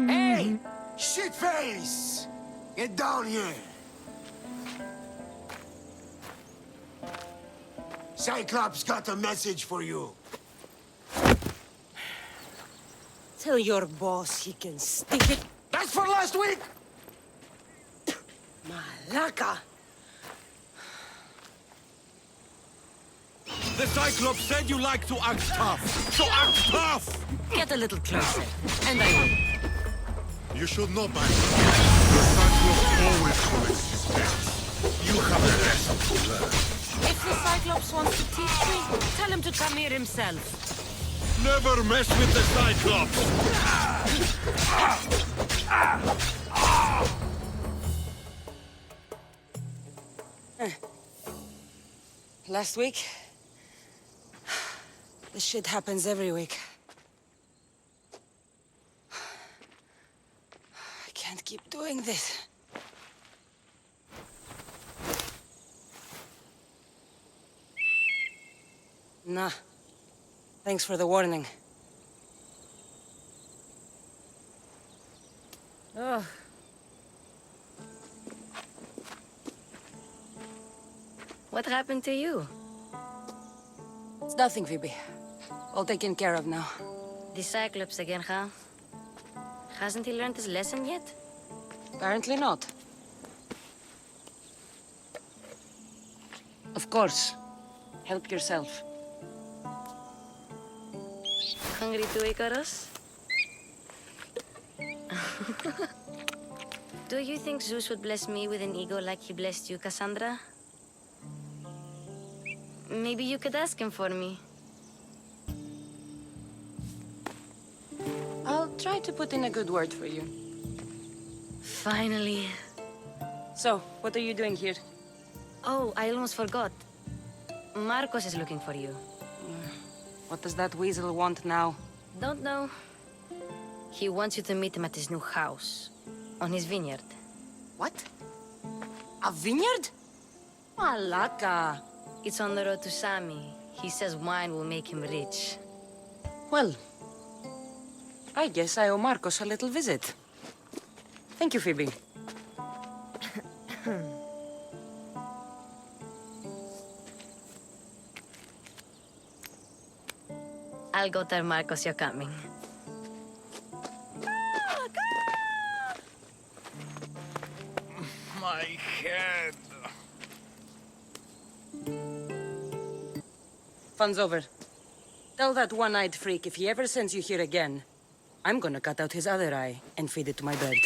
Hey! Shitface! Get down here! Cyclops got a message for you. Tell your boss he can stick it. That's for last week! Malaka! The Cyclops said you like to act tough, so act tough! Get a little closer, and I will. You should know by now. The Cyclops always collects his debts. You have a lesson to learn. If the Cyclops wants to teach me, tell him to come here himself. Never mess with the Cyclops! Last week? This shit happens every week. I can't keep doing this. Nah. Thanks for the warning. Oh. What happened to you? It's nothing, Phoebe. All taken care of now. The Cyclops again, huh? Hasn't he learned his lesson yet? Apparently not. Of course. Help yourself. Hungry too, Icarus? Do you think Zeus would bless me with an ego like he blessed you, Kassandra? Maybe you could ask him for me. I'll try to put in a good word for you. Finally. So, what are you doing here? Oh, I almost forgot. Marcos is looking for you. What does that weasel want now? Don't know. He wants you to meet him at his new house. On his vineyard. What? A vineyard? Malaka. It's on the road to Sami. He says wine will make him rich. Well, I guess I owe Marcos a little visit. Thank you, Phoebe. I'll go tell Marcos you're coming. My head. Fun's over. Tell that one-eyed freak if he ever sends you here again, I'm gonna cut out his other eye and feed it to my bird.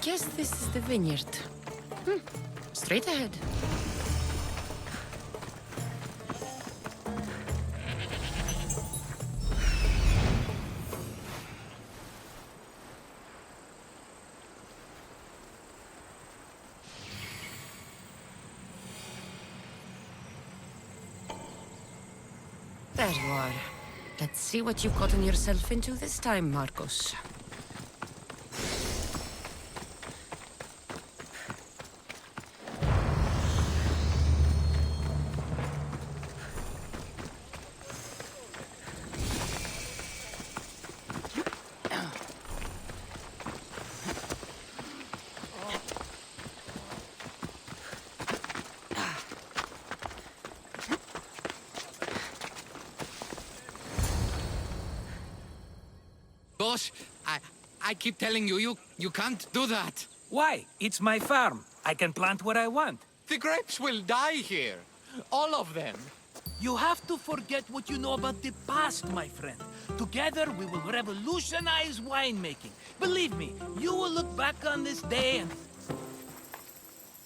Guess this is the vineyard. Straight ahead. There you are. Let's see what you've gotten yourself into this time, Marcos. Boss, I keep telling you, you can't do that. Why? It's my farm. I can plant what I want. The grapes will die here. All of them. You have to forget what you know about the past, my friend. Together, we will revolutionize winemaking. Believe me, you will look back on this day and...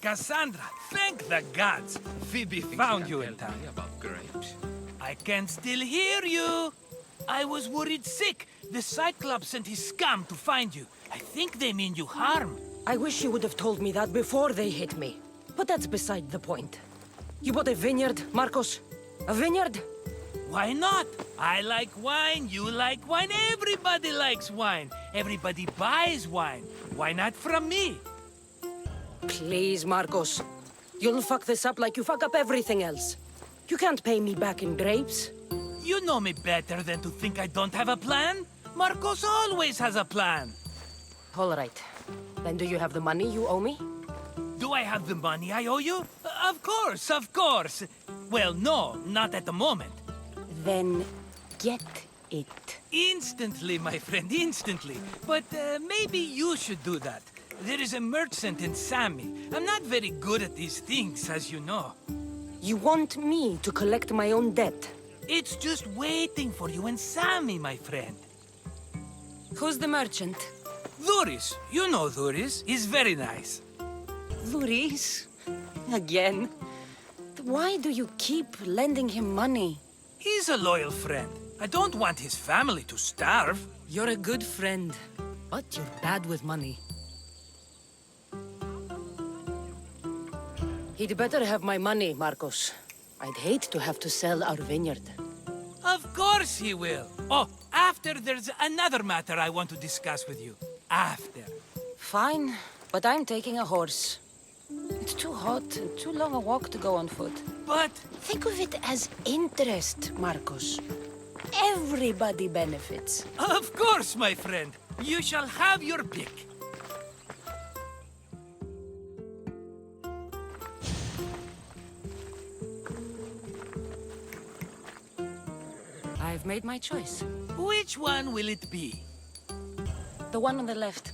Kassandra, thank the gods! Phoebe found you in time. About grapes. I can still hear you! I was worried sick. The Cyclops sent his scum to find you. I think they mean you harm. I wish you would have told me that before they hit me. But that's beside the point. You bought a vineyard, Marcos? A vineyard? Why not? I like wine, you like wine, everybody likes wine. Everybody buys wine. Why not from me? Please, Marcos. You'll fuck this up like you fuck up everything else. You can't pay me back in grapes. You know me better than to think I don't have a plan. Marcos always has a plan. All right. Then do you have the money you owe me? Do I have the money I owe you? Of course, of course. Well, no, not at the moment. Then get it. Instantly, my friend, instantly. But maybe you should do that. There is a merchant in Sami. I'm not very good at these things, as you know. You want me to collect my own debt? It's just waiting for you in Sami, my friend. Who's the merchant? Dhuris. You know Dhuris. He's very nice. Luis? Again? Why do you keep lending him money? He's a loyal friend. I don't want his family to starve. You're a good friend, but you're bad with money. He'd better have my money, Marcos. I'd hate to have to sell our vineyard. Of course he will. Oh, after there's another matter I want to discuss with you. After. Fine, but I'm taking a horse. It's too hot and too long a walk to go on foot. But Think of it as interest, Marcos. Everybody benefits. of course, my friend. You shall have your pick. I've made my choice. Which one will it be? The one on the left.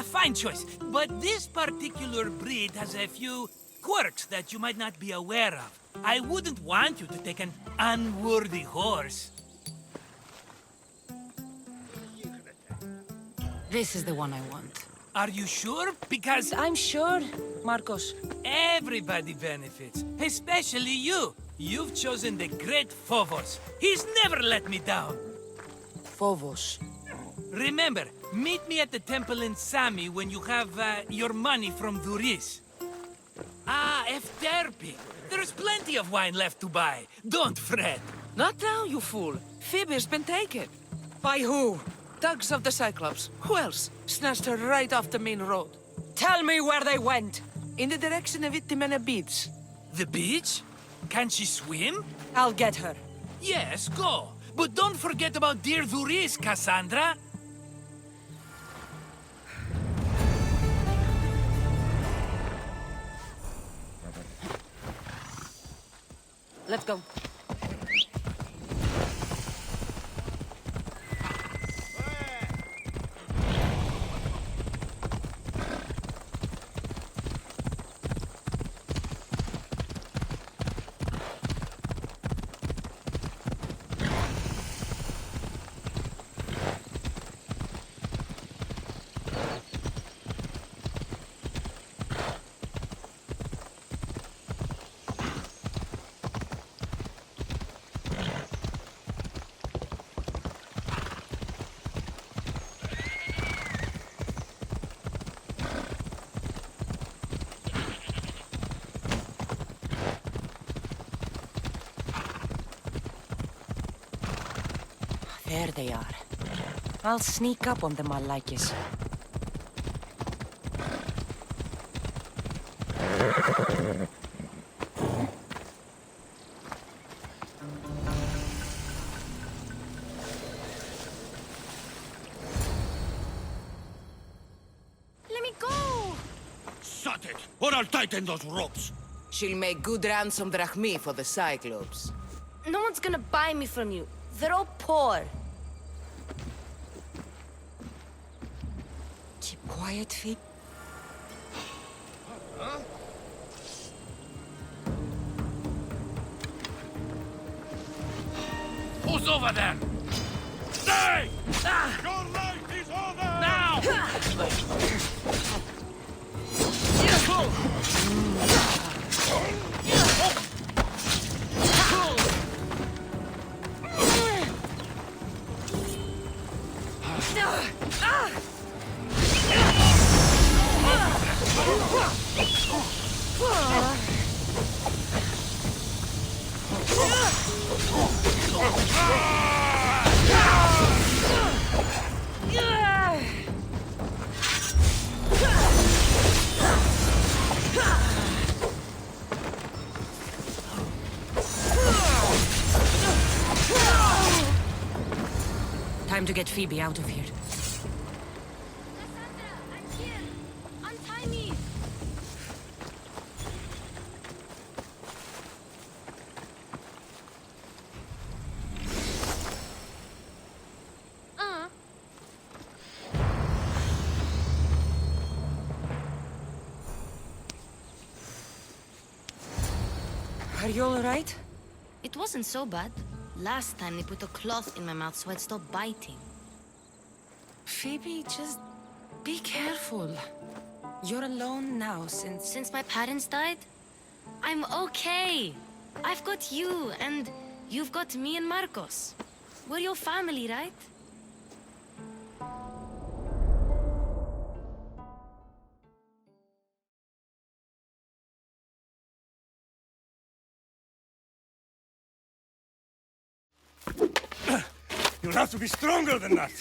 Fine choice. But this particular breed has a few quirks that you might not be aware of. I wouldn't want you to take an unworthy horse. This is the one I want. Are you sure? Because I'm sure, Marcos. everybody benefits, especially you. You've chosen the great Phobos. He's never let me down. Phobos. Remember, meet me at the temple in Sami when you have your money from Duris. Ah, Efterpi. There's plenty of wine left to buy. Don't fret. Not now, you fool. Phoebe's been taken. By who? Thugs of the Cyclops. Who else? Snatched her right off the main road. Tell me where they went. In the direction of Itimena Beach. The beach? Can she swim? I'll get her. Yes, go. But don't forget about dear Duris, Kassandra. Let's go. There they are. I'll sneak up on them, Alexios. Let me go! Shut it, or I'll tighten those ropes. She'll make good ransom drachmi for the Cyclops. No one's gonna buy me from you. They're all poor. Keep quiet, Phoebe. Who's over there? Stay! Your life is over! Now! Time to get Phoebe out of here. Kassandra, I'm here! Untie me! Are you all right? It wasn't so bad. Last time they put a cloth in my mouth so I'd stop biting. Phoebe, just be careful. You're alone now since... Since my parents died, I'm okay. I've got you, and you've got me and Marcos. We're your family, right? You'll have to be stronger than that.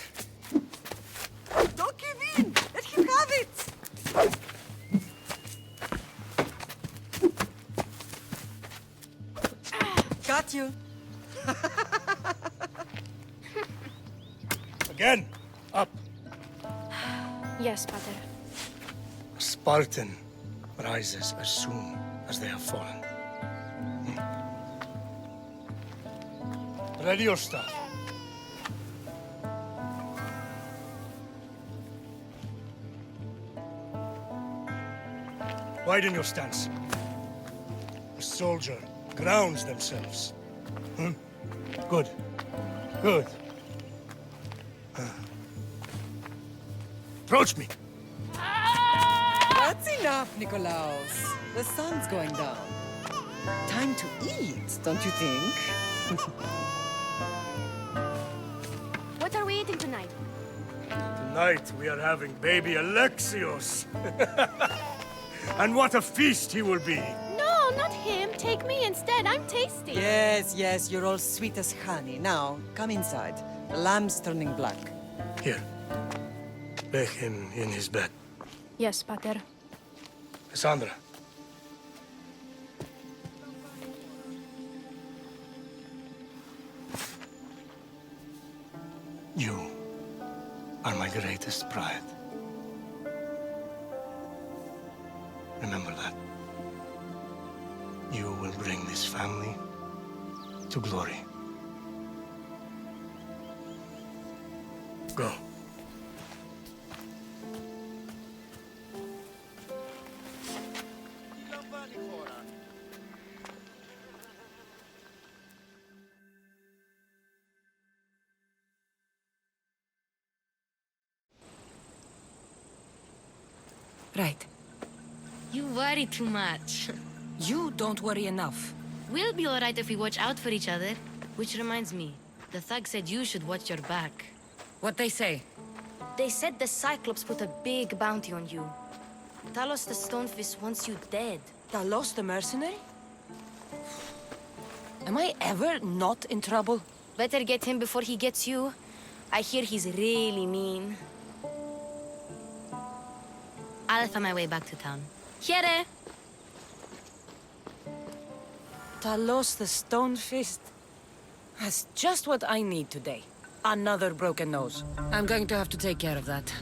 Don't give in! Let him have it! Got you. Again, up. Yes, Pater. A Spartan rises as soon as they have fallen. Ready your staff. Widen your stance. A soldier grounds themselves. Hmm? Good. Good. Approach me. That's enough, Nikolaos. The sun's going down. Time to eat, don't you think? What are we eating tonight? Tonight we are having baby Alexios. And what a feast he will be. No, not him. Take me instead. I'm tasty. Yes, yes, you're all sweet as honey. Now, come inside. The lamb's turning black. Here. Lay him in his bed. Yes, Pater. Kassandra. You are my greatest pride. Remember that. You will bring this family to glory. Go. Right. You worry too much. You don't worry enough. We'll be alright if we watch out for each other. Which reminds me, the thug said you should watch your back. What they say? They said the Cyclops put a big bounty on you. Talos the Stonefist wants you dead. Talos the mercenary? Am I ever not in trouble? Better get him before he gets you. I hear he's really mean. I'll find my way back to town. Here! Talos the Stonefist? That's just what I need today. Another broken nose. I'm going to have to take care of that.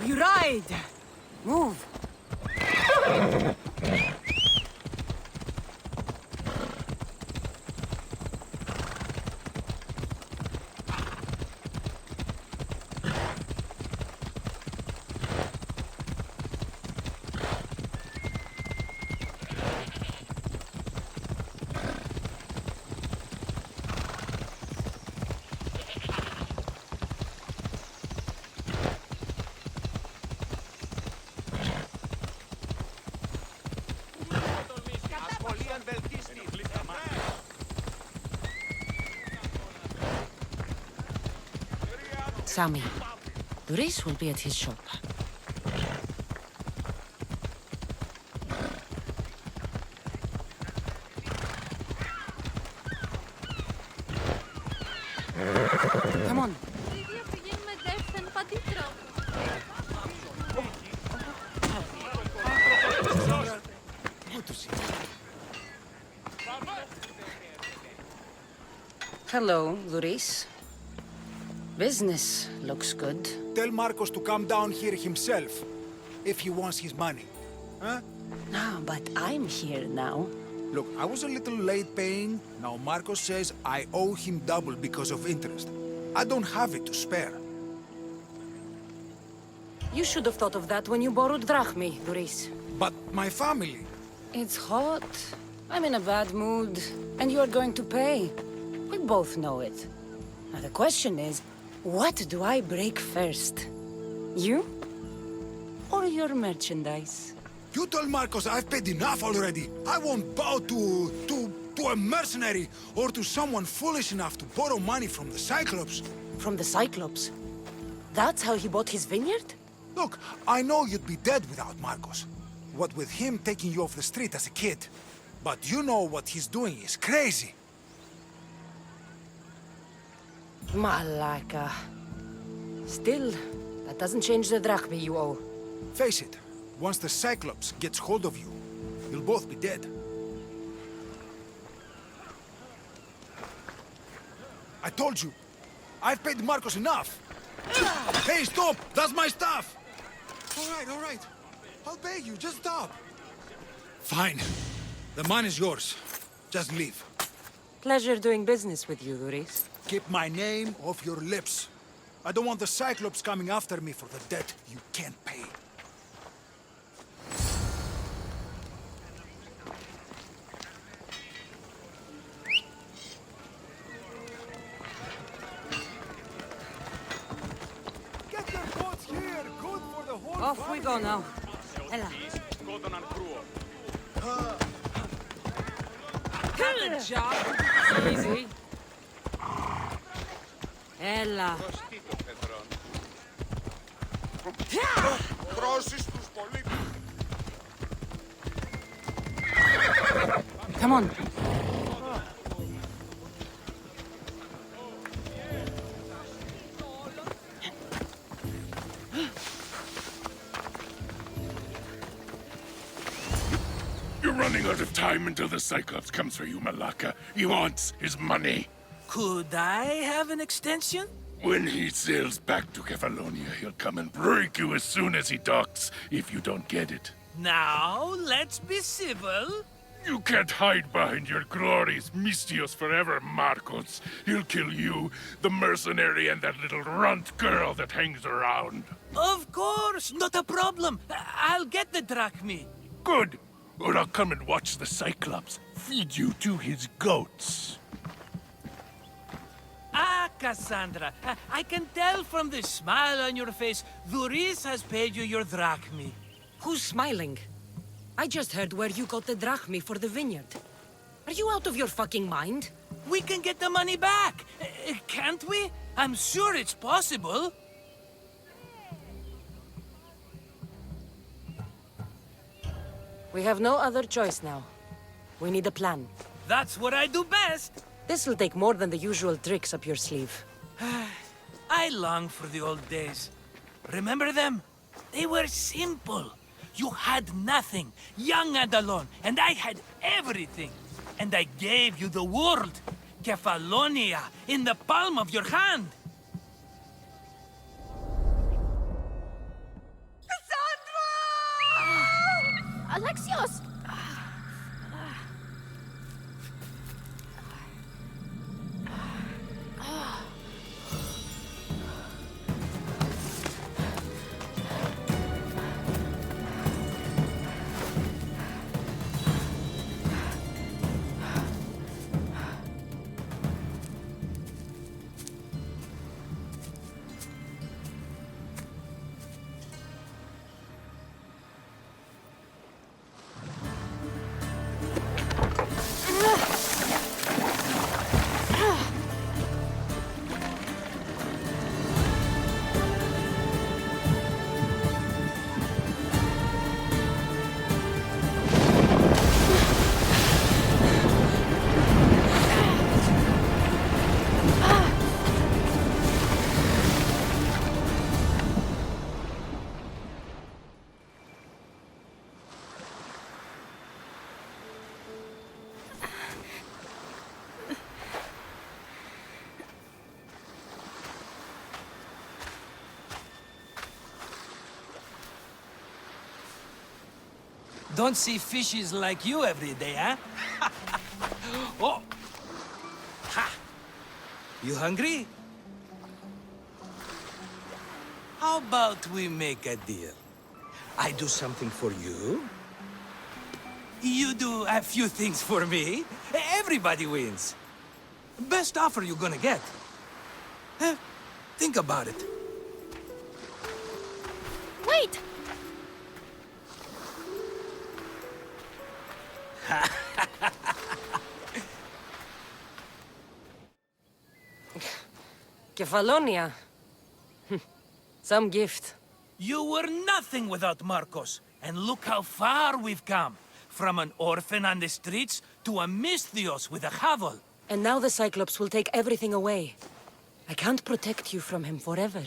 You ride! Move! Sammy, Doris will be at his shop. Come on. Good to see you. Hello, Doris. Business looks good. Tell Marcos to come down here himself, if he wants his money. Huh? No, but I'm here now. Look, I was a little late paying. Now Marcos says I owe him double because of interest. I don't have it to spare. You should have thought of that when you borrowed drachmi, Doris. But my family... It's hot. I'm in a bad mood. And you're going to pay. We both know it. Now the question is, what do I break first? You? Or your merchandise? You told Marcos I've paid enough already. I won't bow to a mercenary or to someone foolish enough to borrow money from the Cyclops. From the Cyclops? That's how he bought his vineyard? Look, I know you'd be dead without Marcos. What with him taking you off the street as a kid. But you know what he's doing is crazy. Malaka. Still, that doesn't change the drachmi you owe. Face it, once the Cyclops gets hold of you, you'll both be dead. I told you, I've paid Marcos enough. Hey, stop! That's my stuff! All right. I'll beg you, just stop. Fine. The mine is yours. Just leave. Pleasure doing business with you, Duris. Keep my name off your lips. I don't want the Cyclops coming after me for the debt you can't pay. Get your boats here! Good for the whole Off we go now. Ella. Good job. Easy. Ella. Come on. You're running out of time until the Cyclops comes for you, Malaka. He wants his money. Could I have an extension? When he sails back to Kefalonia, he'll come and break you as soon as he docks, if you don't get it. Now, let's be civil. You can't hide behind your glories, Mistios forever, Marcos. He'll kill you, the mercenary, and that little runt girl that hangs around. Of course, not a problem. I'll get the drachmi. Good. Or I'll come and watch the Cyclops feed you to his goats. Ah, Kassandra, I can tell from the smile on your face, Duris has paid you your drachmi. Who's smiling? I just heard where you got the drachmi for the vineyard. Are you out of your fucking mind? We can get the money back, can't we? I'm sure it's possible. We have no other choice now. We need a plan. That's what I do best. This'll take more than the usual tricks up your sleeve. I long for the old days. Remember them? They were simple. You had nothing, young and alone, and I had everything. And I gave you the world, Kefalonia, in the palm of your hand. Alexios! Don't see fishes like you every day, huh? Oh! Ha! You hungry? How about we make a deal? I do something for you. You do a few things for me. Everybody wins. Best offer you're gonna get. Think about it. Wait! Kefalonia. Some gift. You were nothing without Marcos, and look how far we've come. From an orphan on the streets to a Misthios with a hovel. And now the Cyclops will take everything away. I can't protect you from him forever.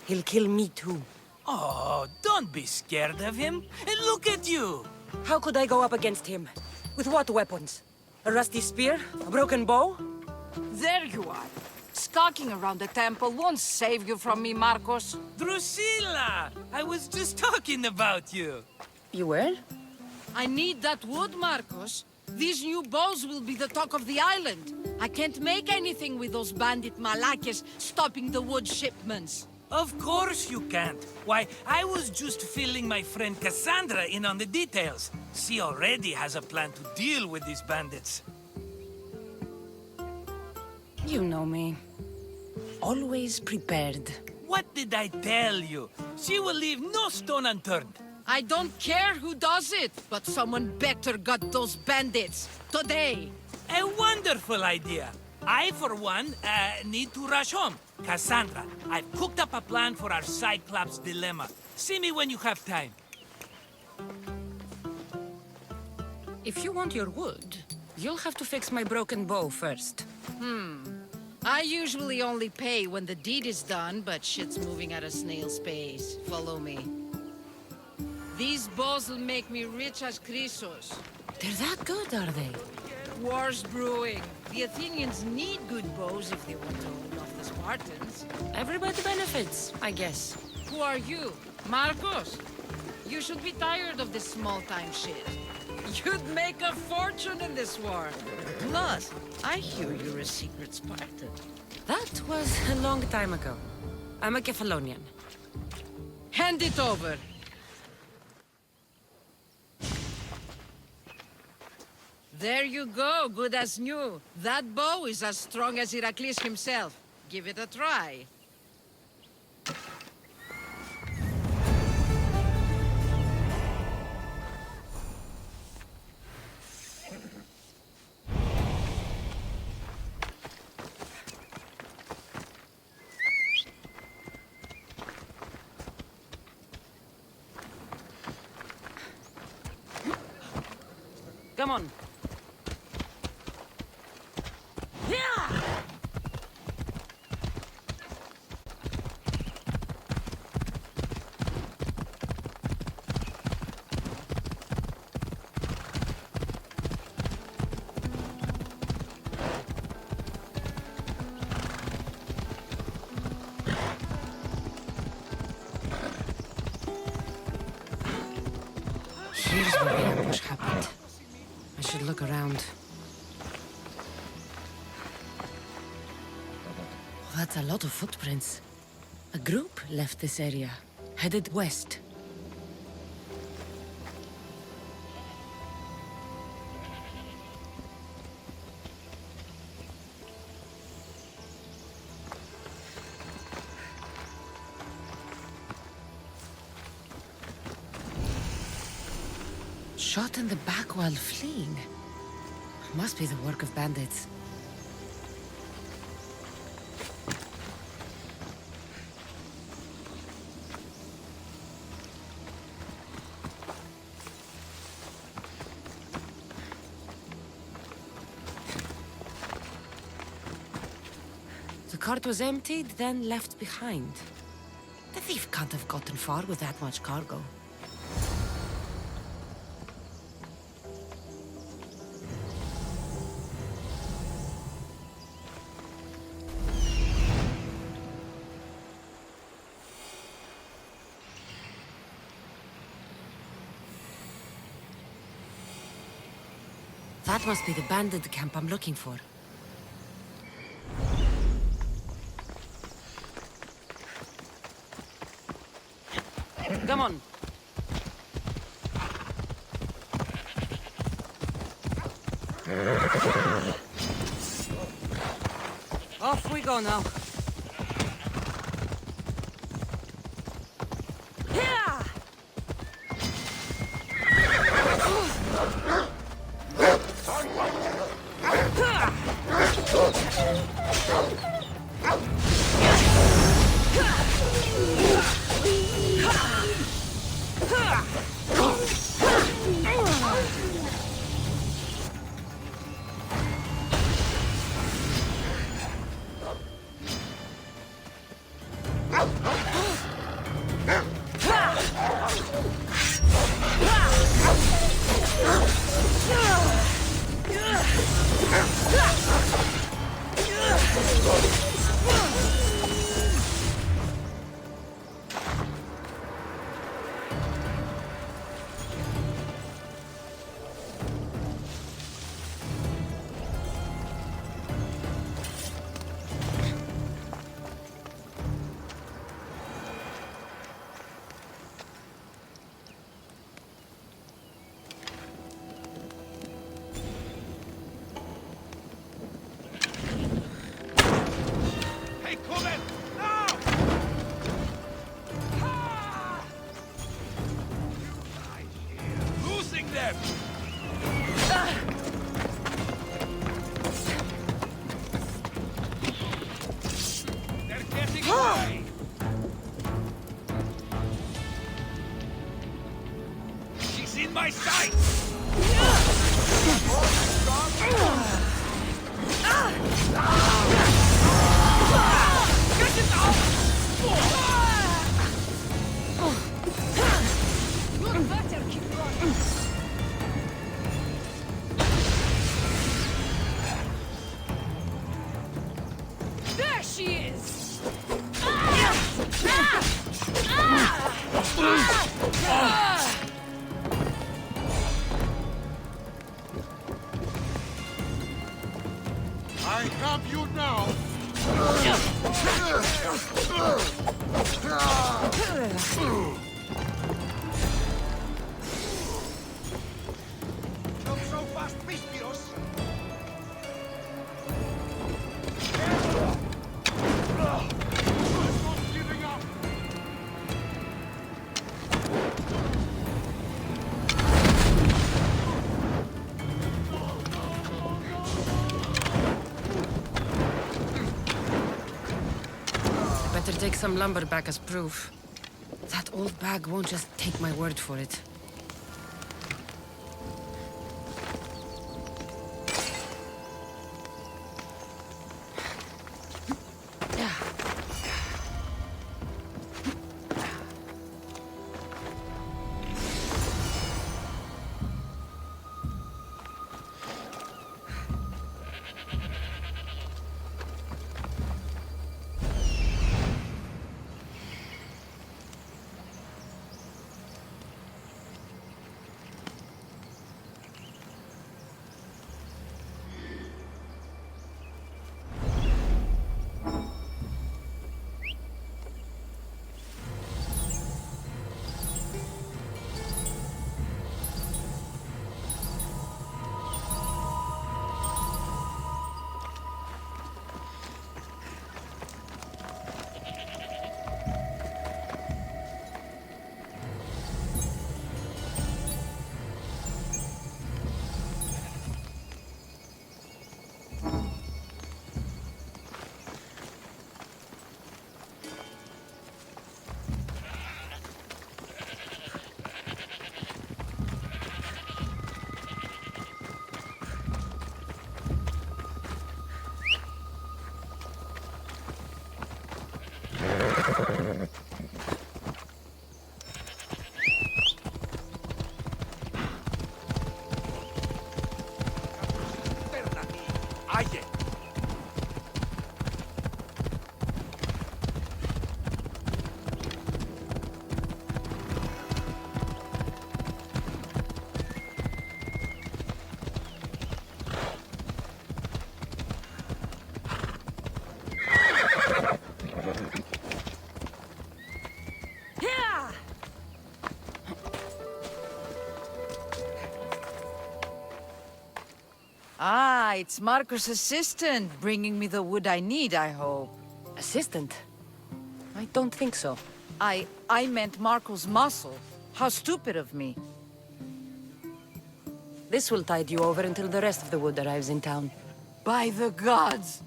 He'll kill me too. Oh, don't be scared of him. And look at you. How could I go up against him? With what weapons? A rusty spear? A broken bow? There you are. skulking around the temple won't save you from me, Marcos. Drusilla! I was just talking about you. You were? I need that wood, Marcos. These new bows will be the talk of the island. I can't make anything with those bandit malakes stopping the wood shipments. Of course you can't. Why, I was just filling my friend Kassandra in on the details. She already has a plan to deal with these bandits. You know me. Always prepared. What did I tell you? She will leave no stone unturned. I don't care who does it, but someone better got those bandits. Today. A wonderful idea. I, for one, need to rush home. Kassandra, I've cooked up a plan for our Cyclops dilemma. See me when you have time. If you want your wood, you'll have to fix my broken bow first. I usually only pay when the deed is done, but shit's moving at a snail's pace. Follow me. These bows will make me rich as Chrysos. They're that good, are they? War's brewing. The Athenians need good bows if they want to hold off the Spartans. Everybody benefits, I guess. Who are you? Marcos? You should be tired of this small-time shit. You'd make a fortune in this war. Plus, I hear you're a secret Spartan. That was a long time ago. I'm a Kephalonian. Hand it over. There you go, good as new. That bow is as strong as Heracles himself. Give it a try. Come on. Here's where the ambush happened. I should look around. Oh, that's a lot of footprints. A group left this area, headed west. Shot in the back while fleeing. Must be the work of bandits. The cart was emptied, then left behind. The thief can't have gotten far with that much cargo. That must be the bandit camp I'm looking for. Come on. Off we go now. my sight! There she is! I have you now. Not so fast, Pistios. I'm not giving up. Better take some lumber back as proof. That old bag won't just take my word for it. Ah, it's Marcos' assistant, bringing me the wood I need, I hope. Assistant? I don't think so. I meant Marcos' muscle. How stupid of me. This will tide you over until the rest of the wood arrives in town. By the gods!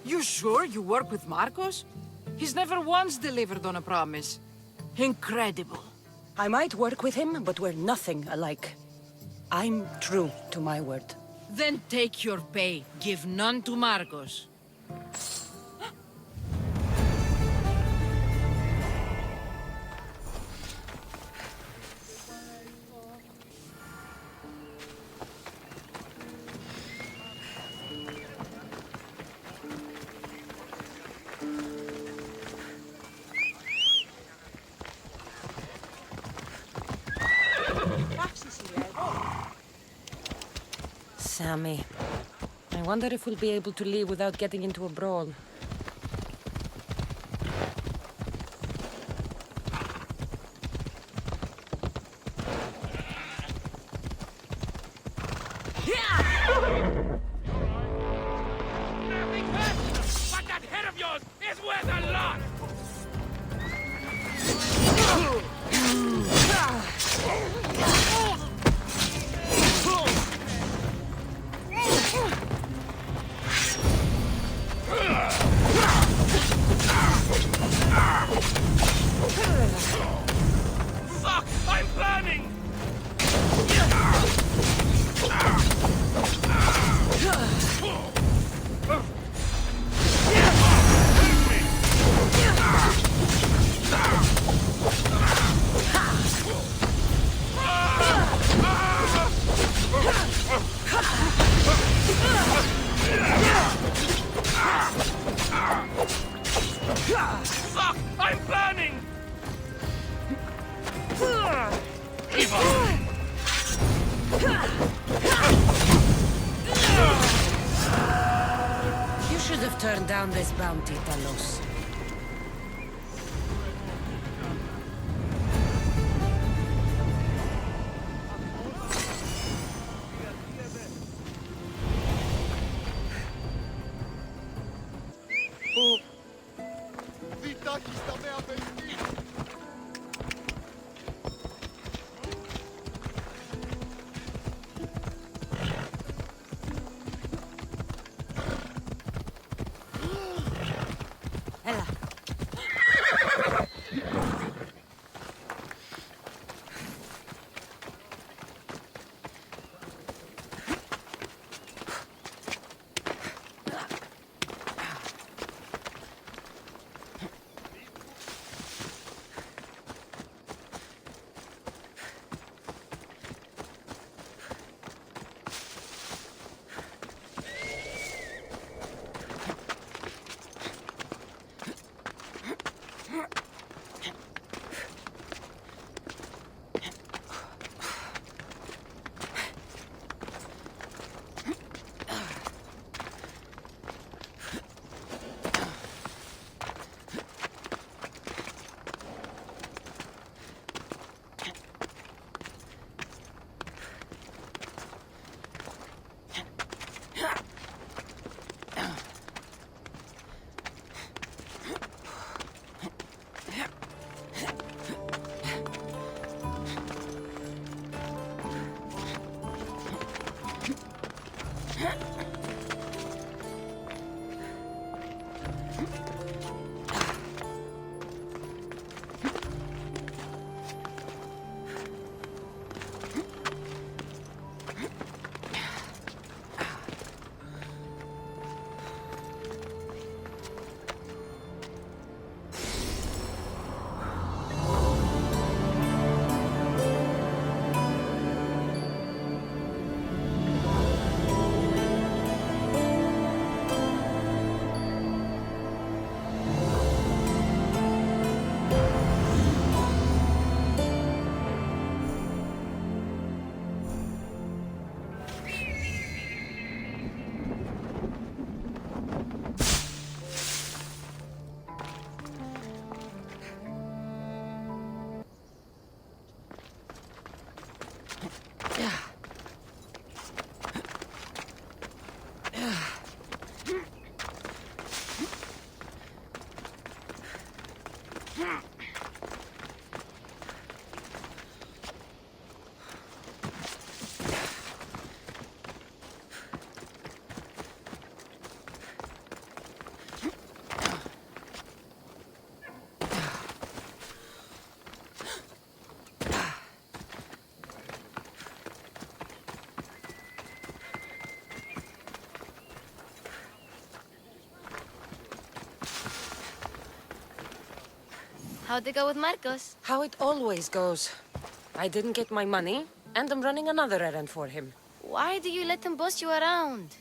You sure you work with Marcos? He's never once delivered on a promise. Incredible. I might work with him, but we're nothing alike. I'm true to my word. Then take your pay. Give none to Marcos. Sammy. I wonder if we'll be able to leave without getting into a brawl. Nothing personal, but that head of yours is worth a lot! Fuck! I'm burning! should have turned down this bounty, Talos. How'd it go with Marcos? How it always goes. I didn't get my money, and I'm running another errand for him. Why do you let him boss you around?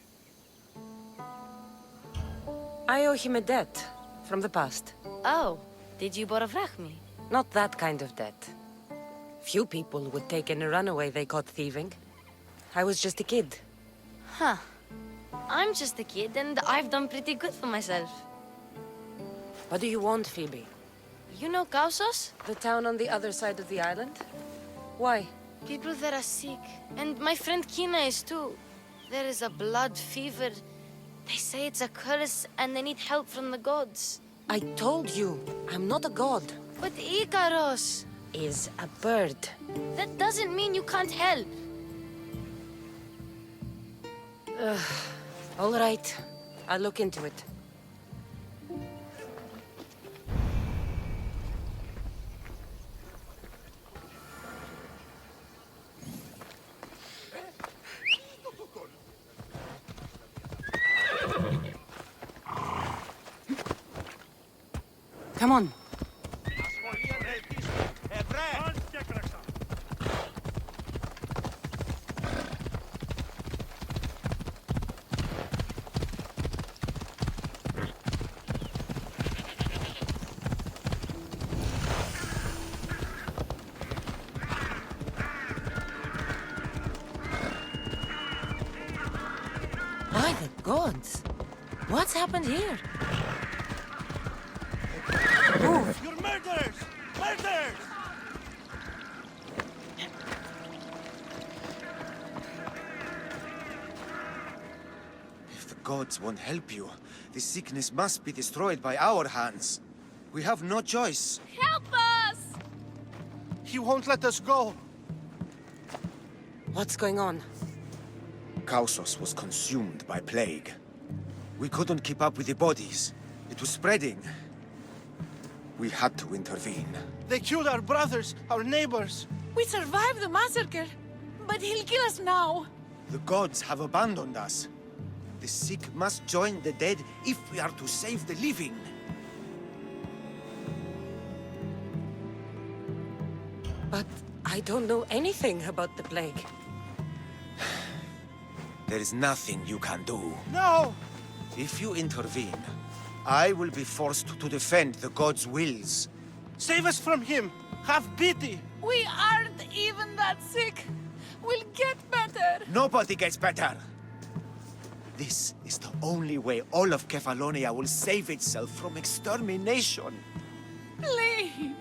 I owe him a debt from the past. Oh, did you borrow me? Not that kind of debt. Few people would take in a runaway they caught thieving. I was just a kid. Huh. I'm just a kid, and I've done pretty good for myself. What do you want, Phoebe? You know Kausos? The town on the other side of the island? Why? People there are sick, and my friend Kina is too. There is a blood fever. They say it's a curse, and they need help from the gods. I told you, I'm not a god. But Ikaros Is a bird. That doesn't mean you can't help. All right, I'll look into it. Come on. By the gods! What's happened here? You're murderers! Murderers! If the gods won't help you, this sickness must be destroyed by our hands. We have no choice. Help us! He won't let us go. What's going on? Kaussos was consumed by plague. We couldn't keep up with the bodies. It was spreading. We had to intervene. They killed our brothers, our neighbors. We survived the massacre, but he'll kill us now. The gods have abandoned us. The sick must join the dead if we are to save the living. But I don't know anything about the plague. There is nothing you can do. No! If you intervene, I will be forced to defend the gods' wills. Save us from him! Have pity! We aren't even that sick. We'll get better. Nobody gets better. This is the only way all of Kefalonia will save itself from extermination. Please.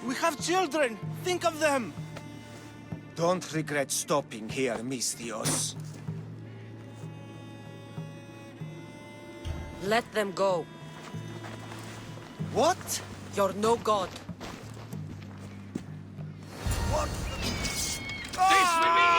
We have children! Think of them! Don't regret stopping here, Misthios. Let them go. What? You're no god. This will be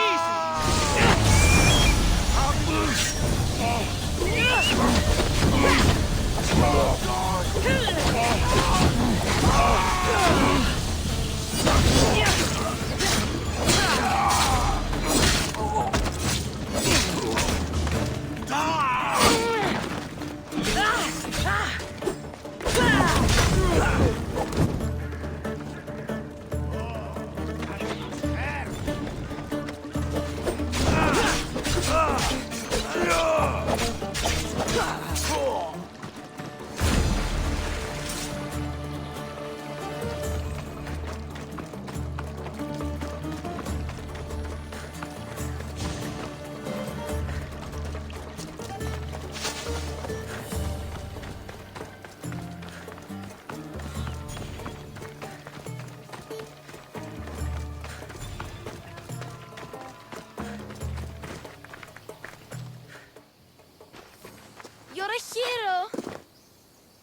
You're a hero!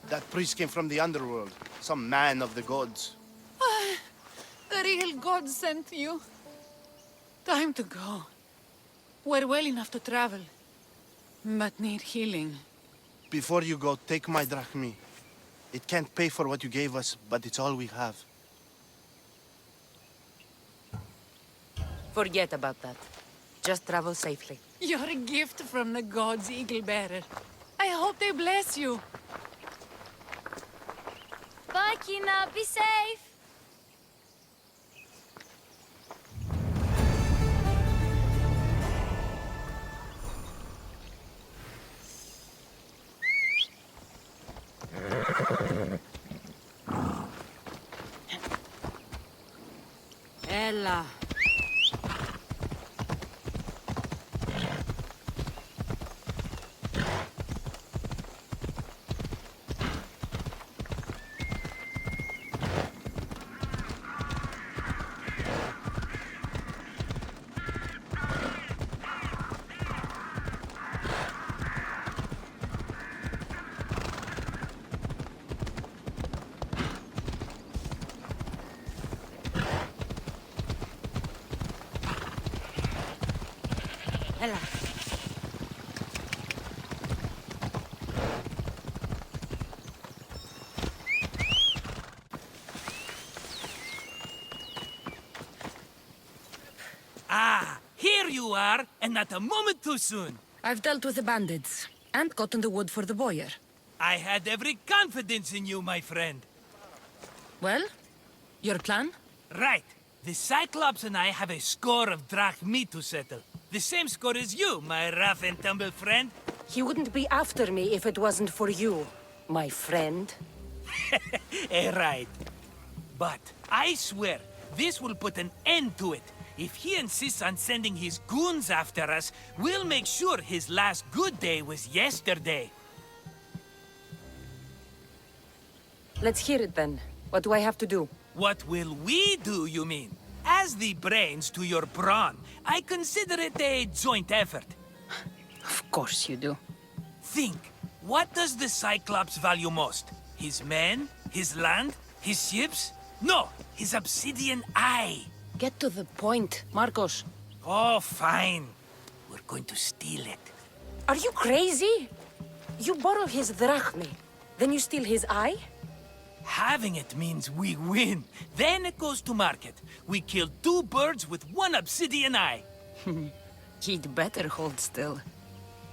That priest came from the underworld. Some man of the gods. The real god sent you. Time to go. We're well enough to travel, but need healing. Before you go, take my drachmi. It can't pay for what you gave us, but it's all we have. Forget about that. Just travel safely. You're a gift from the gods, Eagle Bearer. I hope they bless you. Bye, Kina. Be safe! Ella. Ella. Ah, here you are, and not a moment too soon. I've dealt with the bandits, and gotten the wood for the boiler. I had every confidence in you, my friend. Well, your plan? Right. The Cyclops and I have a score of drachmi to settle. The same score as you, my rough and tumble friend. He wouldn't be after me if it wasn't for you, my friend. Right. But I swear, this will put an end to it. If he insists on sending his goons after us, we'll make sure his last good day was yesterday. Let's hear it then. What do I have to do? What will we do, you mean? As the brains to your brawn, I consider it a joint effort. Of course you do. Think, what does the Cyclops value most? His men? His land? His ships? No, his obsidian eye. Get to the point, Marcos. Oh, fine. We're going to steal it. Are you crazy? You borrow his drachmi, then you steal his eye? Having it means we win. Then it goes to market. We kill 2 birds with 1 obsidian eye. He'd better hold still.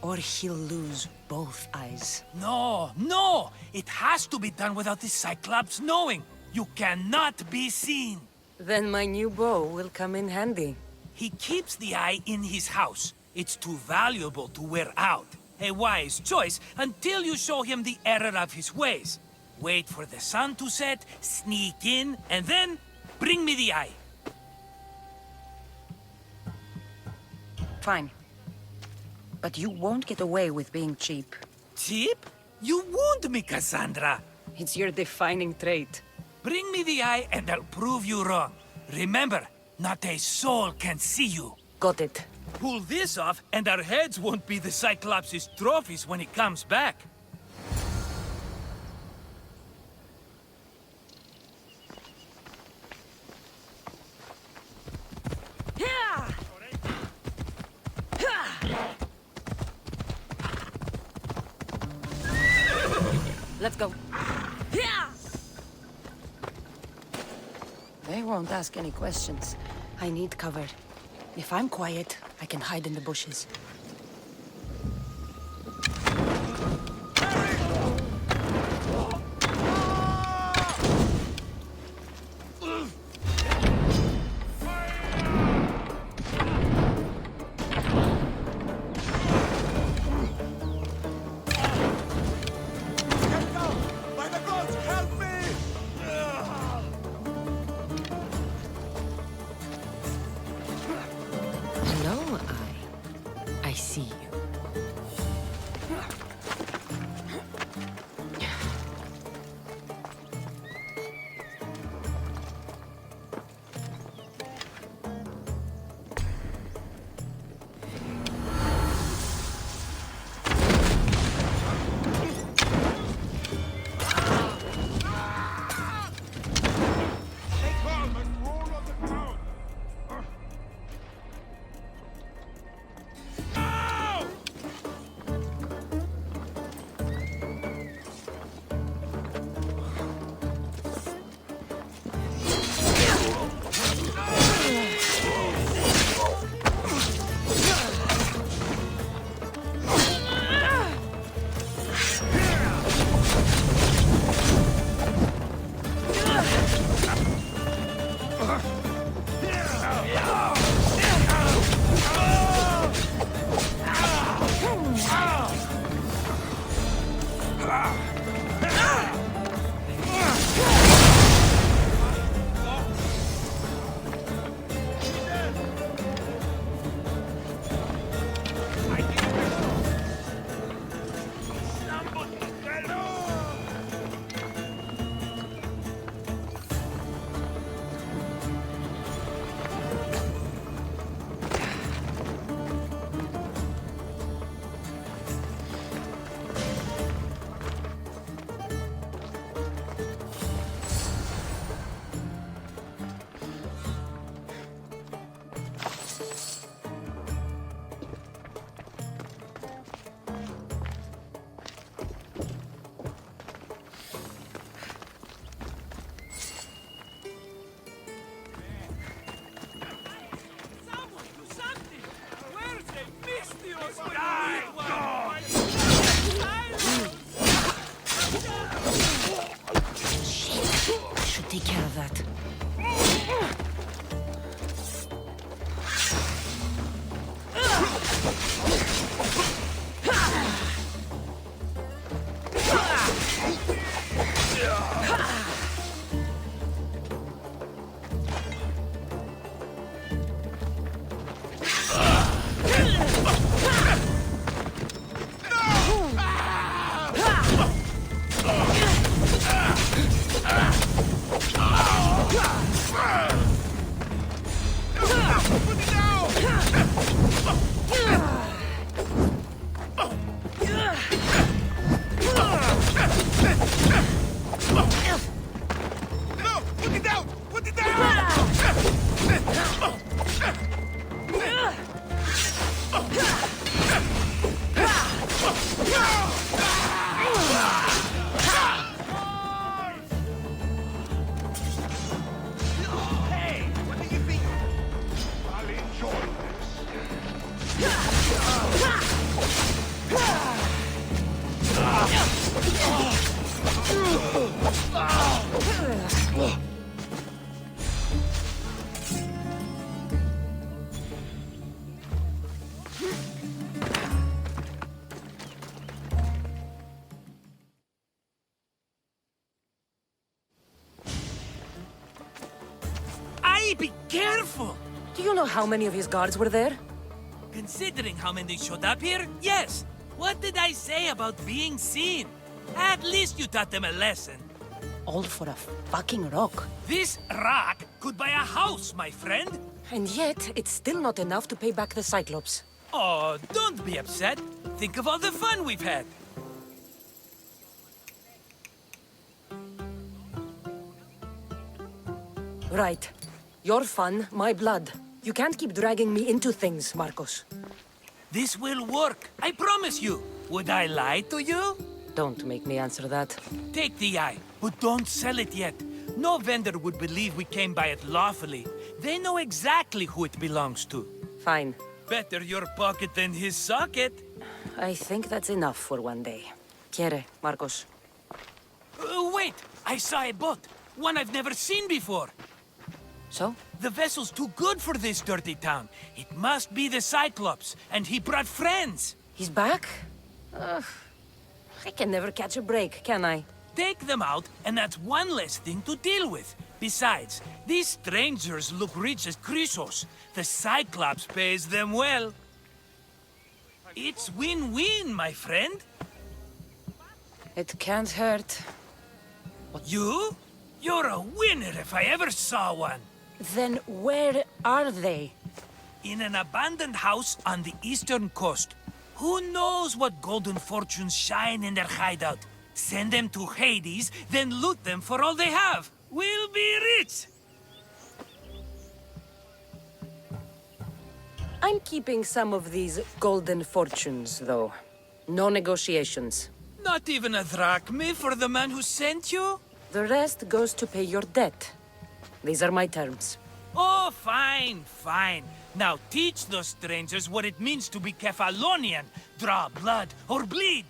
Or he'll lose both eyes. No, no! It has to be done without the Cyclops knowing. You cannot be seen. Then my new bow will come in handy. He keeps the eye in his house. It's too valuable to wear out. A wise choice until you show him the error of his ways. Wait for the sun to set, sneak in, and then bring me the eye. Fine. But you won't get away with being cheap. Cheap? You wound me, Kassandra. It's your defining trait. Bring me the eye and I'll prove you wrong. Remember, not a soul can see you. Got it. Pull this off and our heads won't be the Cyclops' trophies when he comes back. Let's go. They won't ask any questions. I need cover. If I'm quiet, I can hide in the bushes. Be careful! Do you know how many of his guards were there? Considering how many showed up here, yes. What did I say about being seen? At least you taught them a lesson. All for a fucking rock. This rock could buy a house, my friend. And yet, it's still not enough to pay back the Cyclops. Oh, don't be upset. Think of all the fun we've had. Right. Your fun, my blood. You can't keep dragging me into things, Marcos. This will work, I promise you. Would I lie to you? Don't make me answer that. Take the eye, but don't sell it yet. No vendor would believe we came by it lawfully. They know exactly who it belongs to. Fine. Better your pocket than his socket. I think that's enough for one day. Quiere, Marcos. Wait! I saw a boat. One I've never seen before. So? The vessel's too good for this dirty town. It must be the Cyclops, and he brought friends. He's back? I can never catch a break, can I? Take them out, and that's one less thing to deal with. Besides, these strangers look rich as Chrysos. The Cyclops pays them well. It's win-win, my friend. It can't hurt. You? You're a winner if I ever saw one. Then where are they? In an abandoned house on the eastern coast. Who knows what golden fortunes shine in their hideout? Send them to Hades, then loot them for all they have. We'll be rich! I'm keeping some of these golden fortunes, though. No negotiations. Not even a drachma for the man who sent you? The rest goes to pay your debt. These are my terms. Oh, fine, fine. Now teach those strangers what it means to be Kephalonian. Draw blood or bleed.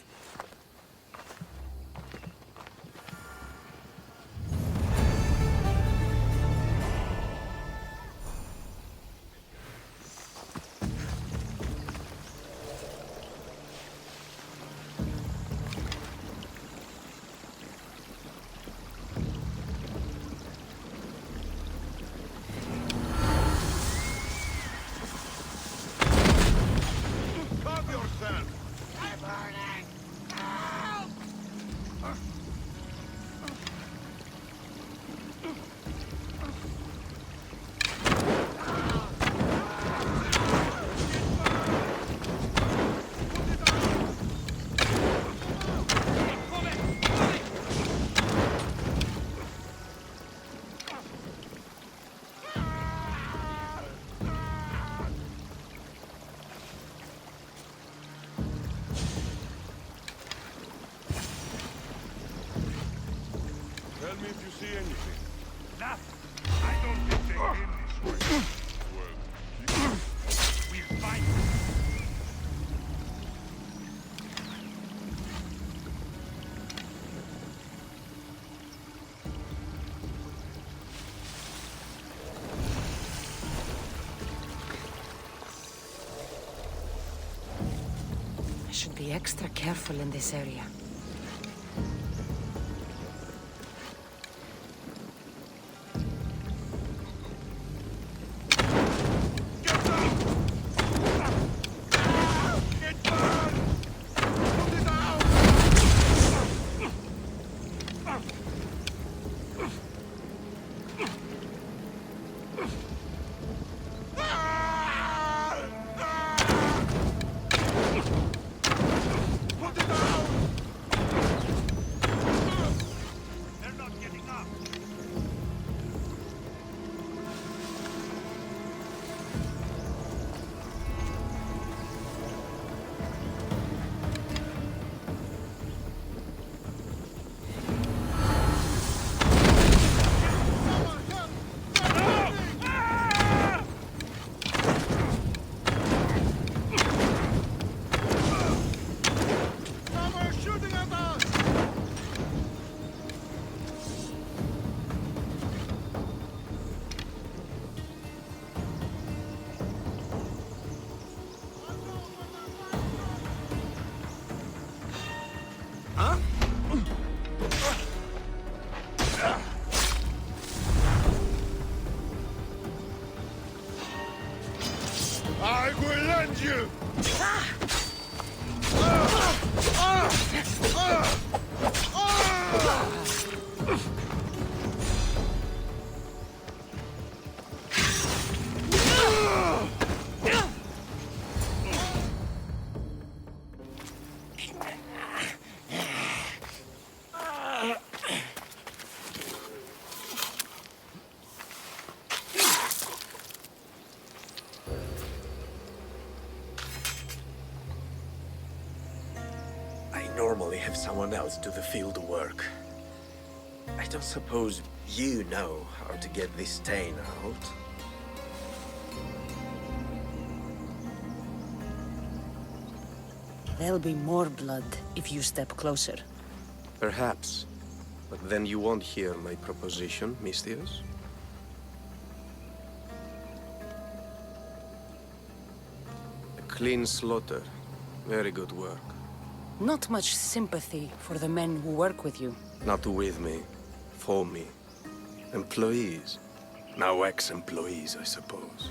Tell me if you see anything. Nothing. I don't think they came this way. Well, we'll fight. I should be extra careful in this area. you! I normally have someone else do the field work. I don't suppose you know how to get this stain out. There'll be more blood if you step closer. Perhaps. But then you won't hear my proposition, Misthios. A clean slaughter. Very good work. Not much sympathy for the men who work with you. Not with me. For me. Employees. Now ex-employees, I suppose.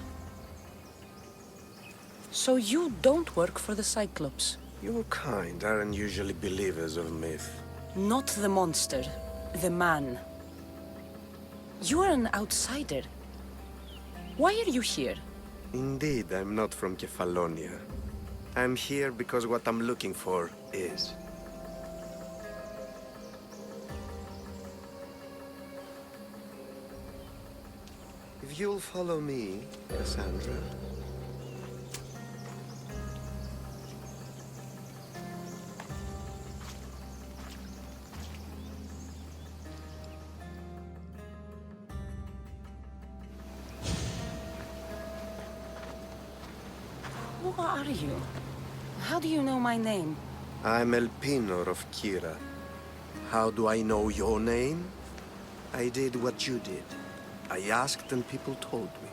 So you don't work for the Cyclops? Your kind aren't usually believers of myth. Not the monster, the man. You are an outsider. Why are you here? Indeed, I'm not from Kefalonia. I'm here because what I'm looking for is. If you'll follow me, Kassandra. Who are you? How do you know my name? I'm Elpinor of Kira. How do I know your name? I did what you did. I asked and people told me.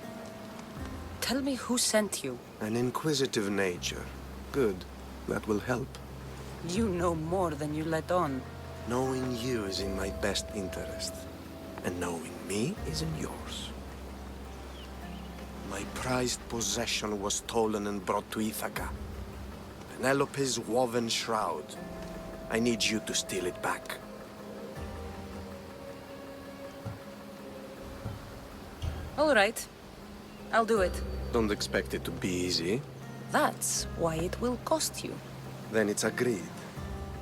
Tell me who sent you. An inquisitive nature. Good. That will help. You know more than you let on. Knowing you is in my best interest. And knowing me is in yours. My prized possession was stolen and brought to Ithaca. Penelope's woven shroud. I need you to steal it back. All right. I'll do it. Don't expect it to be easy. That's why it will cost you. Then it's agreed.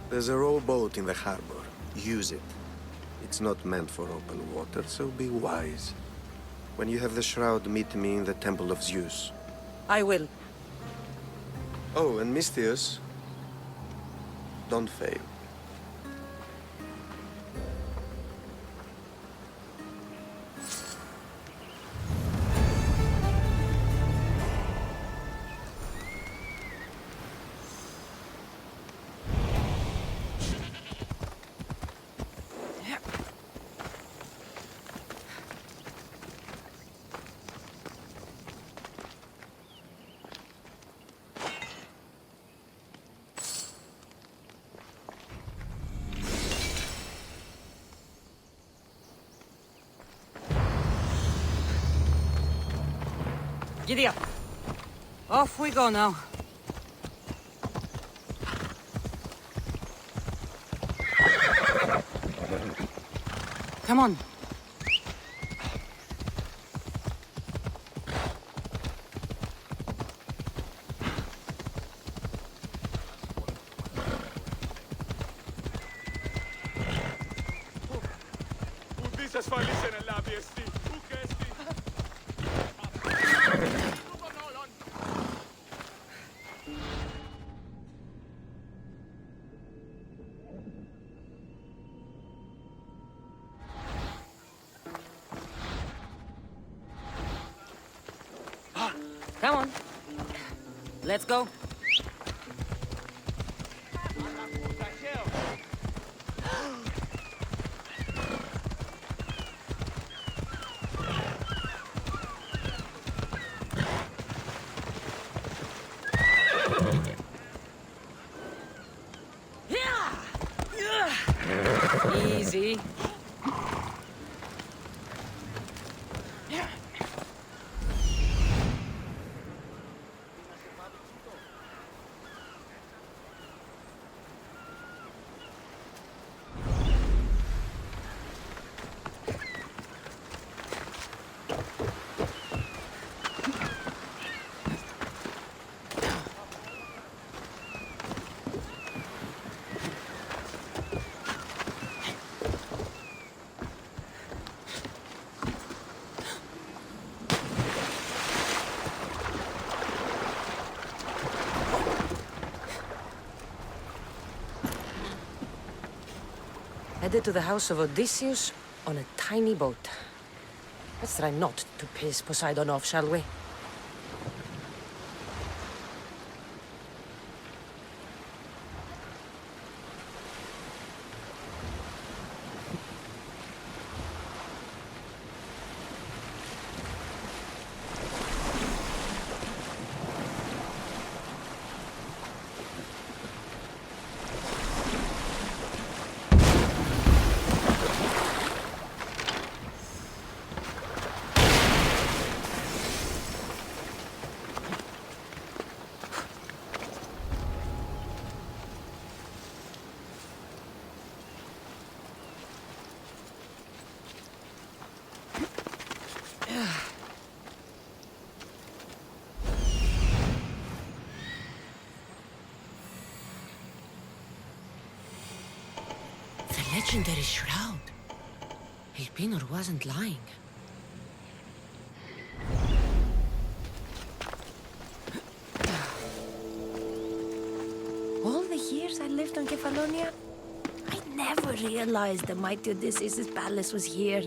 There's a rowboat in the harbor. Use it. It's not meant for open water, so be wise. When you have the shroud, meet me in the Temple of Zeus. I will. Oh, and Misthios, don't fail. Giddy up. Off we go now. Come on. Come on. Let's go. Easy. Headed to the house of Odysseus on a tiny boat. Let's try not to piss Poseidon off, shall we? Legendary shroud. Elpinor wasn't lying. All the years I lived on Kefalonia, I never realized the mighty Odysseus' palace was here.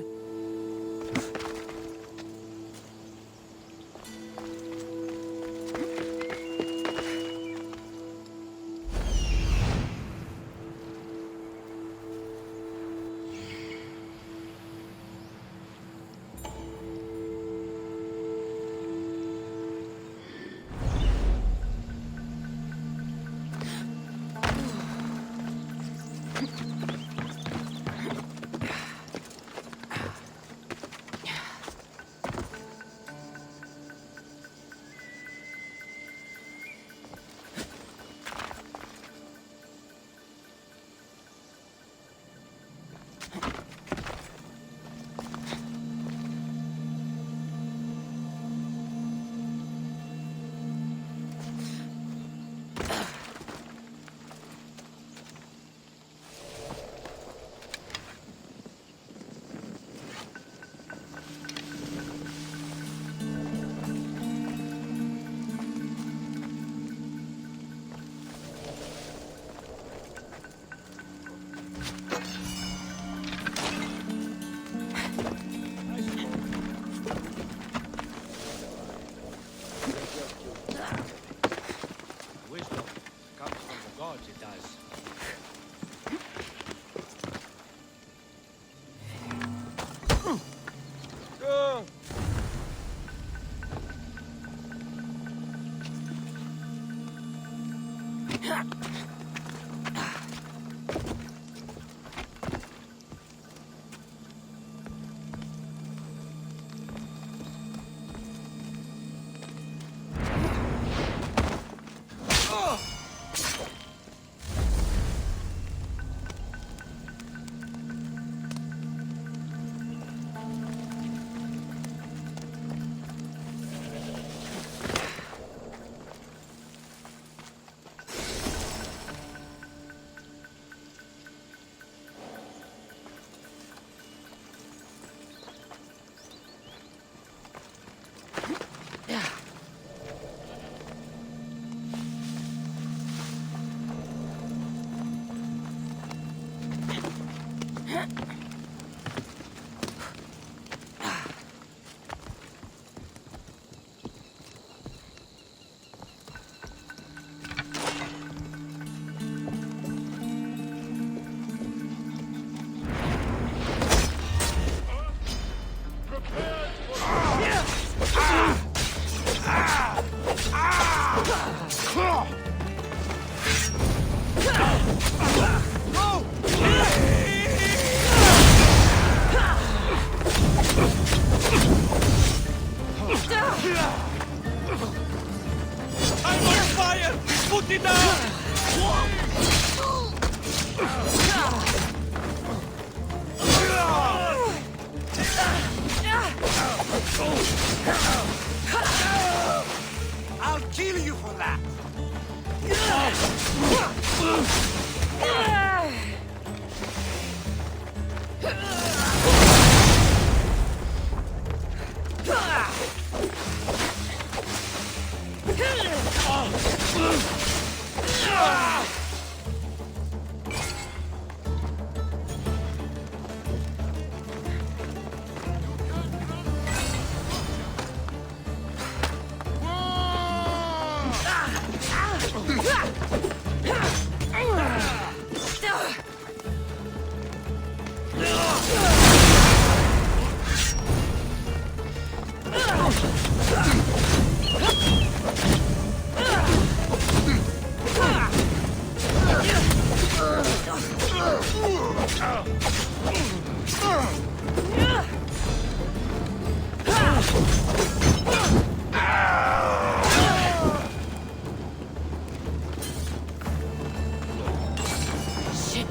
Shit!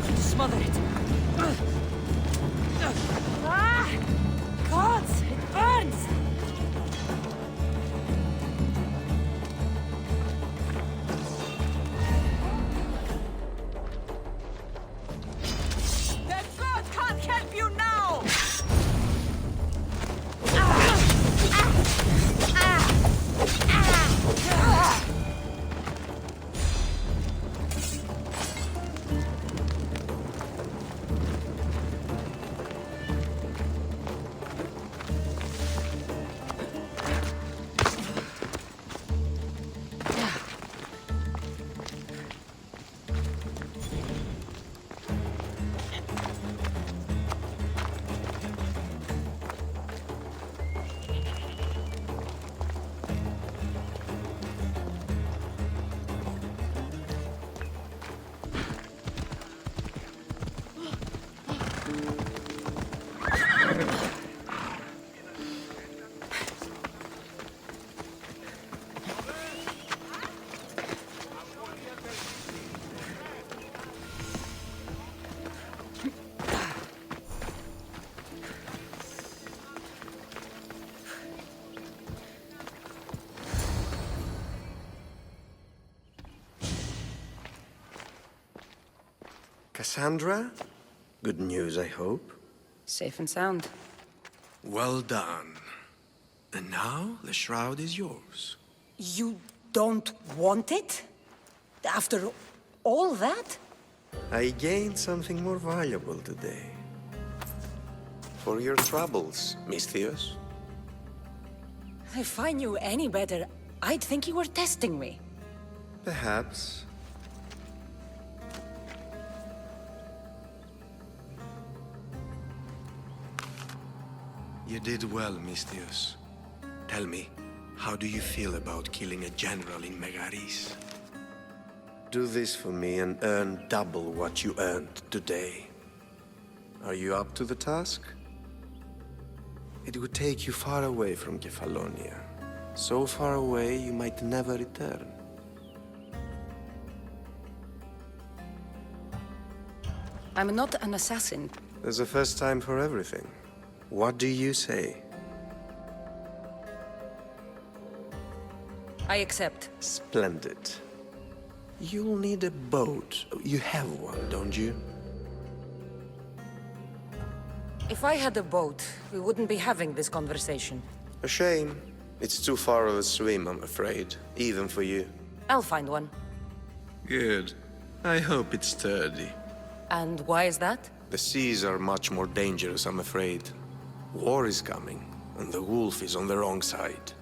Got to smother it. Ah! Gods! It burns! The god can't help you now! Kassandra? Good news, I hope. Safe and sound. Well done. And now, the shroud is yours. You don't want it? After all that? I gained something more valuable today. For your troubles, Misthios. If I knew any better, I'd think you were testing me. Perhaps. You did well, Misthios. Tell me, how do you feel about killing a general in Megaris? Do this for me and earn double what you earned today. Are you up to the task? It would take you far away from Kefalonia. So far away you might never return. I'm not an assassin. There's a first time for everything. What do you say? I accept. Splendid. You'll need a boat. You have one, don't you? If I had a boat, we wouldn't be having this conversation. A shame. It's too far of a swim, I'm afraid. Even for you. I'll find one. Good. I hope it's sturdy. And why is that? The seas are much more dangerous, I'm afraid. War is coming, and the wolf is on the wrong side.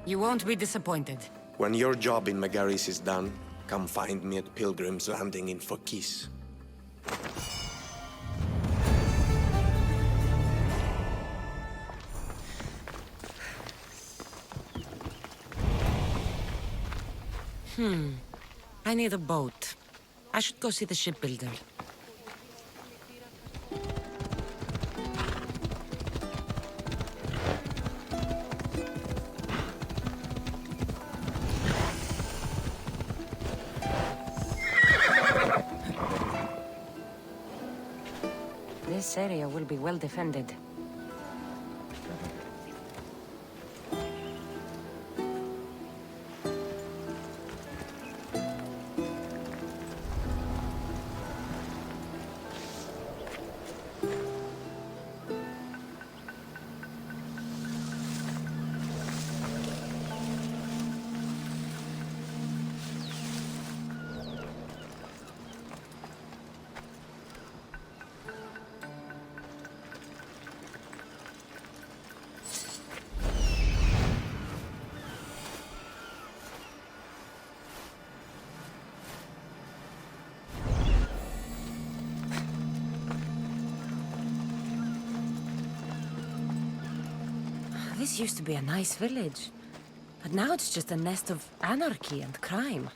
You won't be disappointed. When your job in Megaris is done, come find me at Pilgrim's Landing in Phokis. I need a boat. I should go see the shipbuilder. This area will be well defended. This used to be a nice village, but now it's just a nest of anarchy and crime.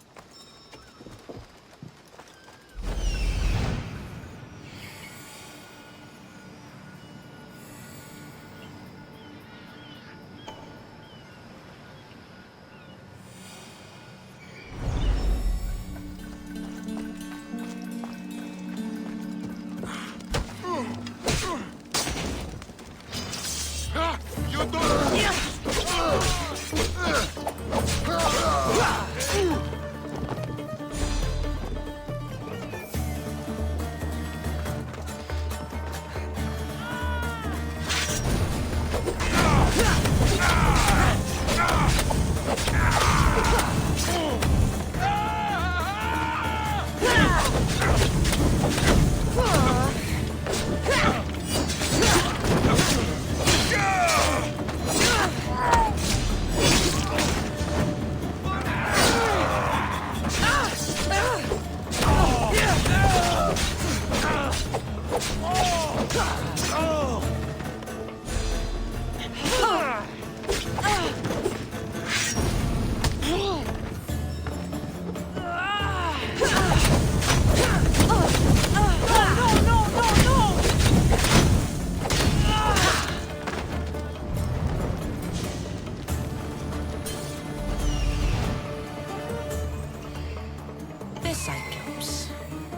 The Cyclops.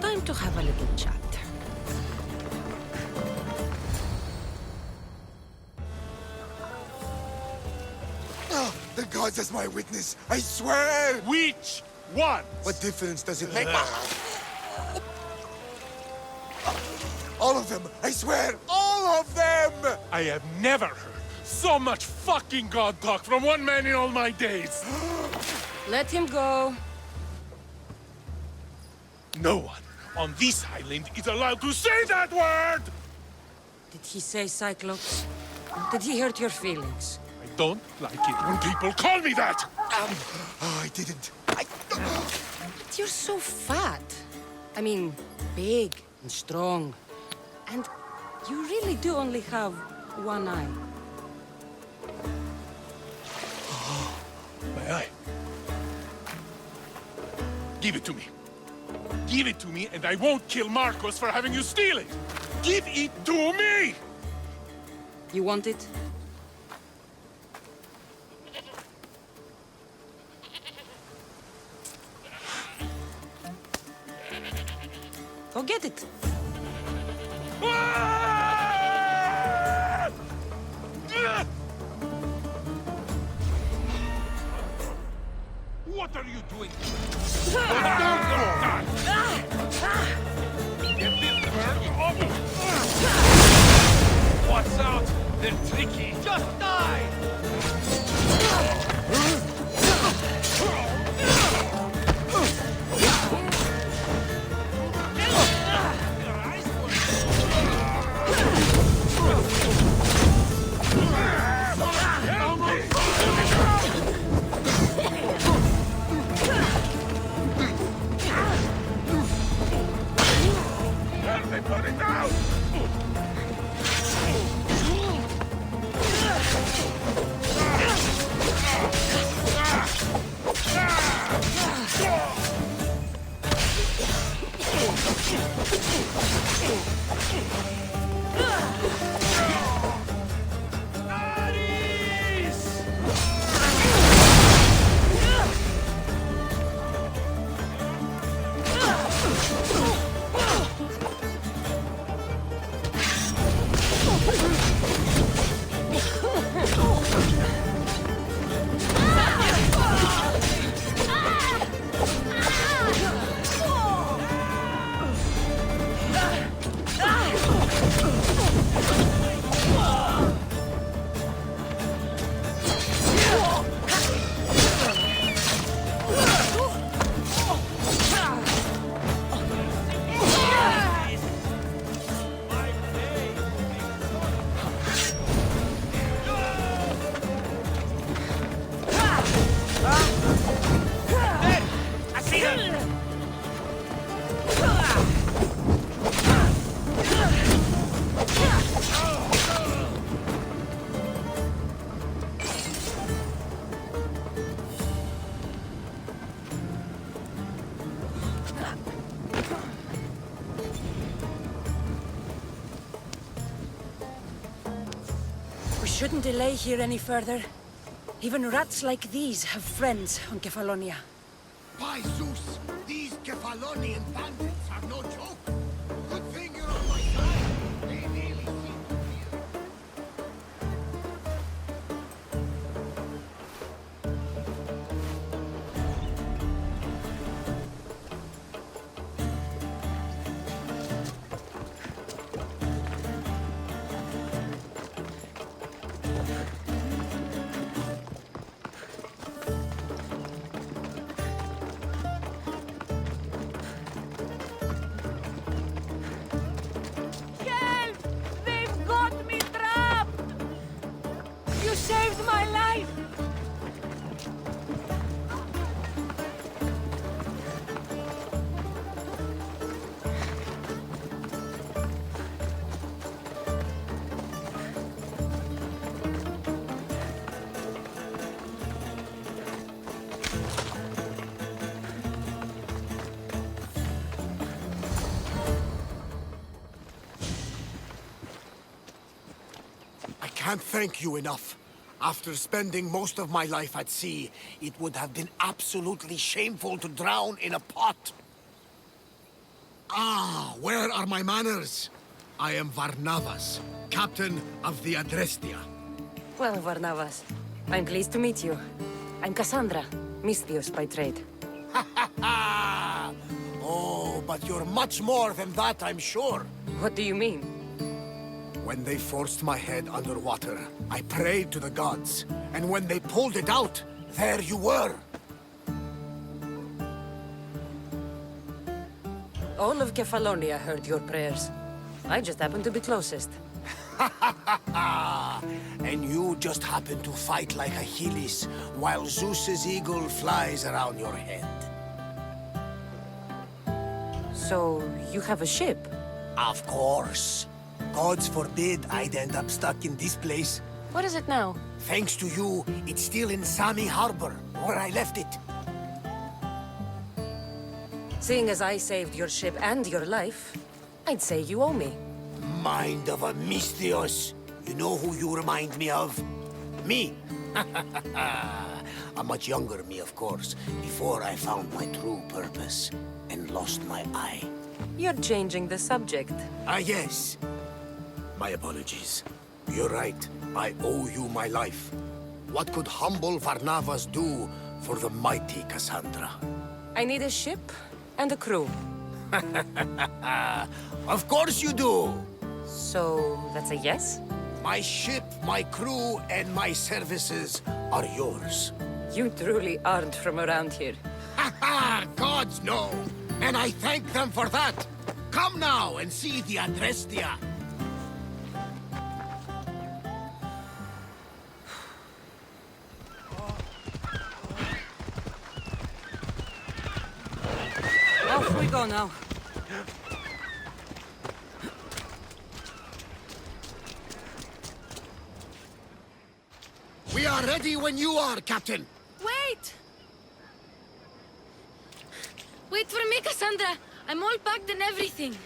Time to have a little chat. Oh, the gods as my witness, I swear! Which one? What difference does it make? All of them! I swear, all of them! I have never heard so much fucking god talk from one man in all my days. Let him go. No one on this island is allowed to say that word! Did he say Cyclops? Did he hurt your feelings? I don't like it when people call me that! Oh, I didn't. But you're so fat. I mean, big and strong. And you really do only have one eye. My eye. Give it to me. Give it to me, and I won't kill Marcos for having you steal it! Give it to me! You want it? Go get it. What are you doing? What's out? They're tricky. Just die! Put it down! Shouldn't delay here any further. Even rats like these have friends on Kefalonia. By Zeus, these Kefalonian bandits are no joke. Good thing you're on my side. They really seem to feel. I can't thank you enough. After spending most of my life at sea, it would have been absolutely shameful to drown in a pot. Ah, where are my manners? I am Varnavas, captain of the Adrestia. Well, Varnavas, I'm pleased to meet you. I'm Kassandra, Misthios by trade. Oh, but you're much more than that, I'm sure. What do you mean? When they forced my head underwater, I prayed to the gods. And when they pulled it out, there you were. All of Kefalonia heard your prayers. I just happened to be closest. And you just happen to fight like Achilles, while Zeus's eagle flies around your head. So, you have a ship? Of course. Gods forbid I'd end up stuck in this place. What is it now? Thanks to you, it's still in Sami Harbor, where I left it. Seeing as I saved your ship and your life, I'd say you owe me. Mind of a Misthios. You know who you remind me of? Me. A much younger me, of course, before I found my true purpose and lost my eye. You're changing the subject. Ah, yes. My apologies. You're right. I owe you my life. What could humble Varnavas do for the mighty Kassandra? I need a ship and a crew. Of course you do! So, that's a yes? My ship, my crew, and my services are yours. You truly aren't from around here. Ha ha! Gods know! And I thank them for that! Come now and see the Adrestia! Off we go now. We are ready when you are, Captain! Wait! Wait for me, Kassandra! I'm all packed and everything.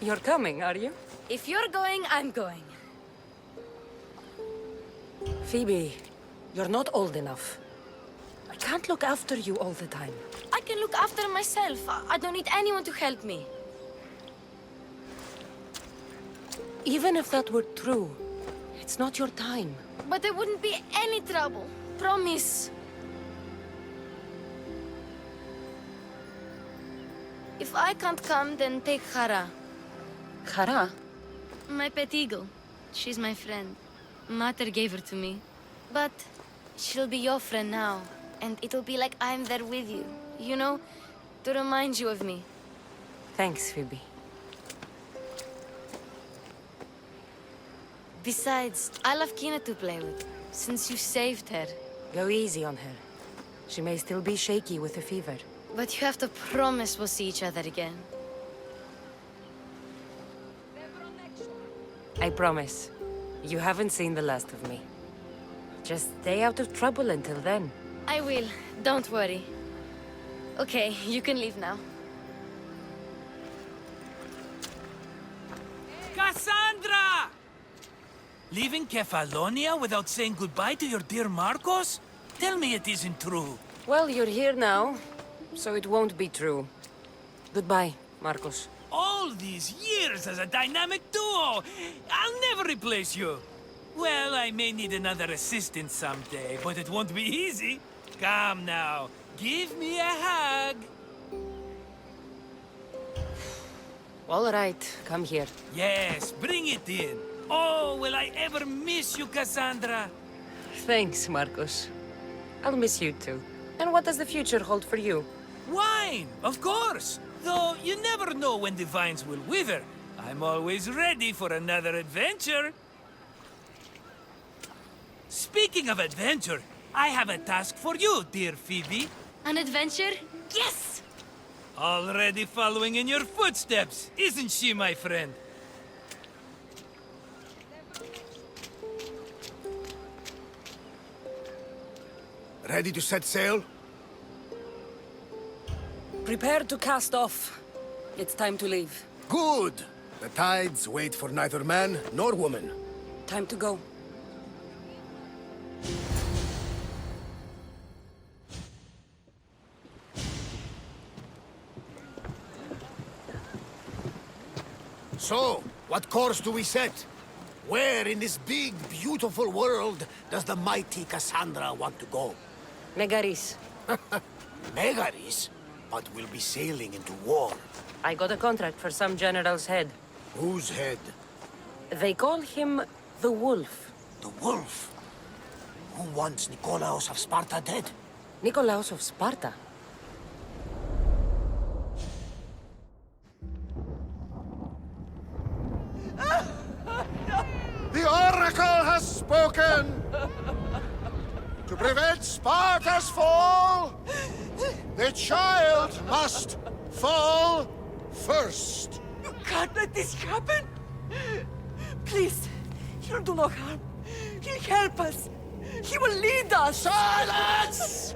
You're coming, are you? If you're going, I'm going. Phoebe, you're not old enough. I can't look after you all the time. I can look after myself. I don't need anyone to help me. Even if that were true, it's not your time. But there wouldn't be any trouble. Promise. If I can't come, then take Hara. Hara? My pet eagle. She's my friend. Mater gave her to me. But she'll be your friend now. And it'll be like I'm there with you. You know? To remind you of me. Thanks, Phoebe. Besides, I love Kina to play with. Since you saved her. Go easy on her. She may still be shaky with a fever. But you have to promise we'll see each other again. I promise. You haven't seen the last of me. Just stay out of trouble until then. I will. Don't worry. Okay, you can leave now. Kassandra! Leaving Kefalonia without saying goodbye to your dear Marcos? Tell me it isn't true. Well, you're here now, so it won't be true. Goodbye, Marcos. All these years as a dynamic duo! I'll never replace you! Well, I may need another assistant someday, but it won't be easy. Come now, give me a hug. All right, come here. Yes, bring it in. Oh, will I ever miss you, Kassandra? Thanks, Marcos. I'll miss you too. And what does the future hold for you? Wine, of course. Though you never know when the vines will wither. I'm always ready for another adventure. Speaking of adventure, I have a task for you, dear Phoebe. An adventure? Yes! Already following in your footsteps, isn't she, my friend? Ready to set sail? Prepare to cast off. It's time to leave. Good! The tides wait for neither man nor woman. Time to go. So, what course do we set? Where in this big, beautiful world does the mighty Kassandra want to go? Megaris. Megaris? But we'll be sailing into war. I got a contract for some general's head. Whose head? They call him the Wolf. The Wolf? Who wants Nikolaos of Sparta dead? Nikolaos of Sparta? The Oracle has spoken! To prevent Sparta's fall, the child must fall first. You can't let this happen! Please, he'll do no harm. He'll help us. He will lead us! Silence!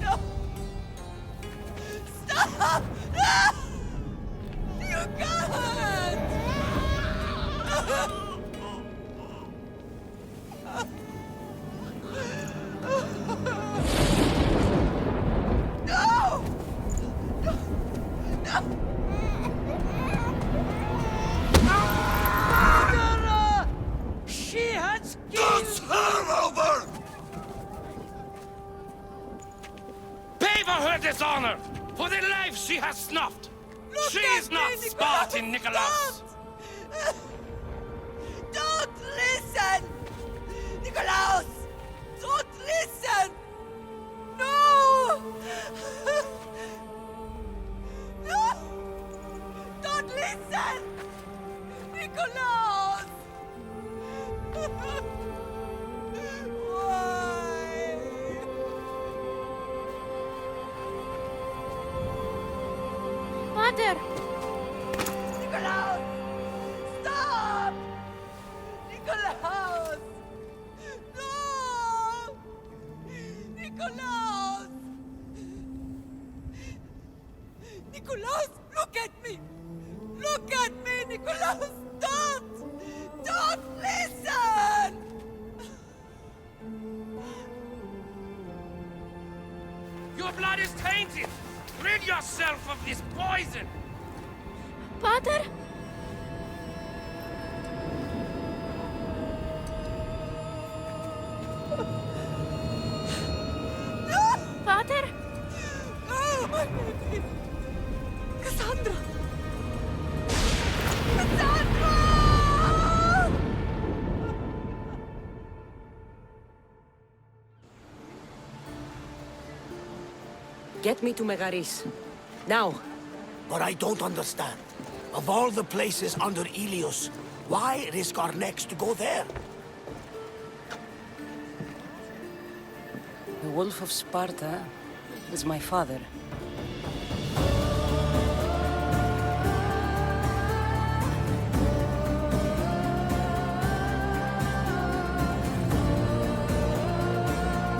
No! Stop! No! You can't! No! No! No! Murderer! She has killed her over! Pay for her dishonor! For the life she has snuffed! She is not Spartan, Nikolaos! Don't listen! Nikolaos! Don't listen! No! No! Don't listen! Nikolaos! Why? Mother! Nikolaos! Stop! Nikolaos! No! Nikolaos! Nikolaos, look at me! Look at me, Nikolaos! Don't! Don't listen! Your blood is tainted! Rid yourself of this poison! Pater? Pater? Oh, my baby! Kassandra! Kassandra! Get me to Megaris. Now. But I don't understand. Of all the places under Ilios, why risk our necks to go there? The Wolf of Sparta is my father.